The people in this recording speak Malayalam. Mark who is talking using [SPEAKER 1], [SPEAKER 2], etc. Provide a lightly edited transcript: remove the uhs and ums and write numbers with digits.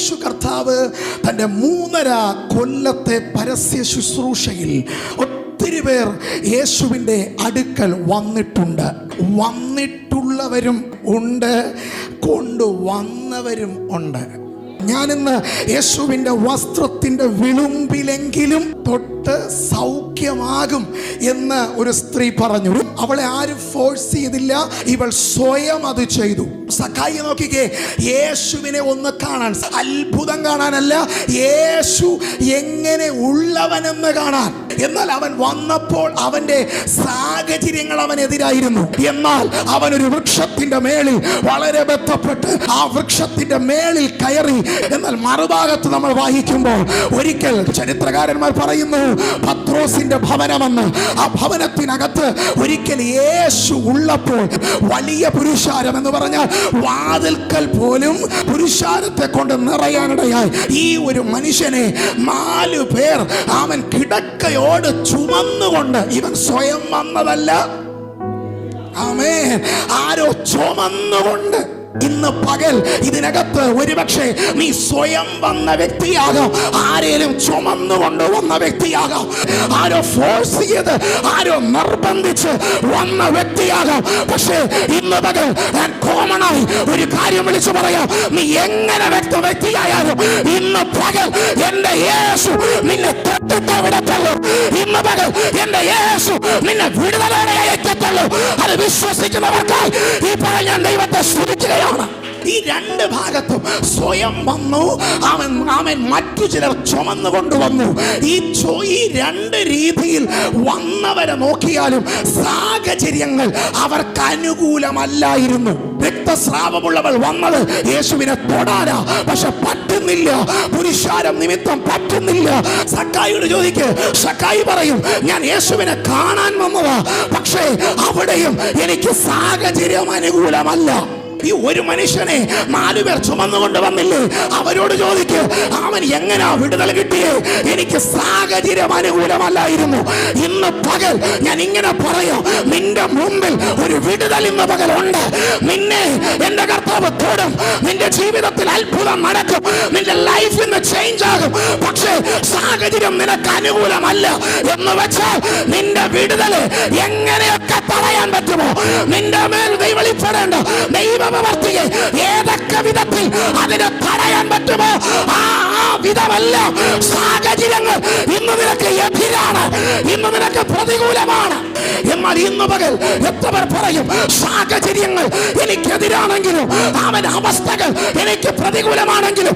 [SPEAKER 1] യേശു കർത്താവ് തൻ്റെ 3.5 കൊല്ലത്തെ പരസ്യ ശുശ്രൂഷയിൽ ഒത്തിരി പേർ യേശുവിൻ്റെ അടുക്കൽ വന്നിട്ടുണ്ട്. വന്നിട്ടുള്ളവരും ഉണ്ട്, കൊണ്ടുവന്നവരും ഉണ്ട്. ഞാനിന്ന് യേശുവിൻ്റെ വസ്ത്രത്തിൻ്റെ വിളുമ്പിലെങ്കിലും തൊട്ട് സൗഖ്യമാകും എന്ന് ഒരു സ്ത്രീ പറഞ്ഞു. അവളെ ആരും ഫോഴ്സ് ചെയ്തില്ല, ഇവൾ സ്വയം അത് ചെയ്തു. സഖായി നോക്കിക്കേ, യേശുവിനെ ഒന്ന് കാണാൻ, അത്ഭുതം കാണാനല്ല, യേശു എങ്ങനെ ഉള്ളവനെന്ന് കാണാൻ. എന്നാൽ അവൻ വന്നപ്പോൾ അവന്റെ സാഹചര്യങ്ങൾ അവനെതിരായിരുന്നു. എന്നാൽ അവനൊരു വൃക്ഷത്തിന്റെ മേളിൽ വളരെ ബന്ധപ്പെട്ട് ആ വൃക്ഷത്തിന്റെ മേളിൽ കയറി. എന്നാൽ മറുഭാഗത്ത് നമ്മൾ വായിക്കുമ്പോൾ ഒരിക്കൽ ചരിത്രകാരന്മാർ പറയുന്നു പത്രോസിന്റെ ഭവനമെന്ന്. ആ ഭവനത്തിനകത്ത് ഒരിക്കൽ യേശു ഉള്ളപ്പോൾ വലിയ പുരുഷാരം എന്ന് പറഞ്ഞാൽ വാതിൽക്കൽ പോലും പുരുഷാരത്തെ കൊണ്ട് നിറയാനിടയായി. ഈ ഒരു മനുഷ്യനെ 4 പേർ അവൻ കിടക്കയോട് ചുമന്നുകൊണ്ട്, ഇവൻ സ്വയം വന്നതല്ല, ആമേൻ, ആരോ ചുമന്നുകൊണ്ട്. ഇന്ന് പകൽ ഇതിനകത്ത് ഒരുപക്ഷെ നീ സ്വയം വന്ന വ്യക്തിയാകാം, ആരേലും ചുമന്നുകൊണ്ട് വന്ന വ്യക്തിയാകാം, ആരോ ഫോഴ്സ് ചെയ്ത്, ആരോ നിർബന്ധിച്ച് വന്ന വ്യക്തിയാകാം. പക്ഷേ ഇന്ന് പകൽ ഞാൻ കോമണായി ഒരു കാര്യം വിളിച്ചു പറയാം, നീ എങ്ങനെ വ്യക്തിയായാലും ഇന്ന് പകൽ എന്റെ യേശു നിന്നെ തൊട്ടിട്ടവിടത്തുള്ളൂ. ഇന്ന് പകൽ എന്റെ യേശു നിന്നെ വിടുതലോടെ അയക്കത്തുള്ളൂ. അത് വിശ്വസിക്കുന്നവർക്കായി ഈ പകൽ ഞാൻ ദൈവത്തെ സ്തുതിക്കുകയാണ്. ഈ 2 ഭാഗത്തും സ്വയം വന്നു, അവൻ മറ്റു ചിലർ ചുമന്നു കൊണ്ടുവന്നു. ഈ 2 രീതിയിൽ വന്നവരെ നോക്കിയാലും സാഹചര്യങ്ങൾ അവർക്ക് അനുകൂലമല്ലായിരുന്നു. രക്തസ്രാവമുള്ളവൾ വന്നത് യേശുവിനെ തൊടാനാ, പക്ഷെ പറ്റുന്നില്ല, പുരുഷാരം നിമിത്തം പറ്റുന്നില്ല. സക്കായിയോട് ചോദിക്ക്, സക്കായി പറയും ഞാൻ യേശുവിനെ കാണാൻ വന്നതാ, പക്ഷേ അവിടെയും എനിക്ക് സാഹചര്യം അനുകൂലമല്ല. ഈ ഒരു മനുഷ്യനെ 4 പേർ ചുമന്നുകൊണ്ട് വന്നില്ലേ, അവരോട് ചോദിക്ക് അവൻ എങ്ങനാ വിടുതൽ കിട്ടിയേ? എനിക്ക് സാഹചര്യം അനുകൂലമല്ലായിരുന്നു. ഇന്ന് പകൽ ഞാൻ ഇങ്ങനെ പറയാം, നിന്റെ മുമ്പിൽ ഒരു വിടുതൽ ഇന്ന് പകൽ ഉണ്ട്. നിന്നെ എന്റെ കർത്താവ് തൊടും, നിന്റെ ജീവിതത്തിൽ അത്ഭുതം നടക്കും, നിന്റെ ലൈഫ് ഇന്ന് ചേഞ്ച് ആകും. പക്ഷേ സാഹചര്യം നിനക്ക് അനുകൂലമല്ല എന്ന് വെച്ചാൽ നിന്റെ വിടുതല് എങ്ങനെയൊക്കെ തടയാൻ പറ്റുമോ? നിന്റെ മേൽ വെളിപ്പെടേണ്ട ദൈവപ്രവൃത്തിയെ ഏതൊക്കെ വിധത്തിൽ അതിനെ തടയാൻ പറ്റുമോ ആ വിധമല്ല. സാഹചര്യങ്ങൾ ഇന്ന് നിനക്ക് എതിരാണ്, ഇന്ന് നിനക്ക് പ്രതികൂലമാണ്. എന്നാൽ ഇന്ന് പകൽ എത്ര പേർ പറയും സാഹചര്യങ്ങൾ എനിക്കെതിരാണെങ്കിലും, അവൻ അവസ്ഥകൾ എനിക്ക് പ്രതികൂലമാണെങ്കിലും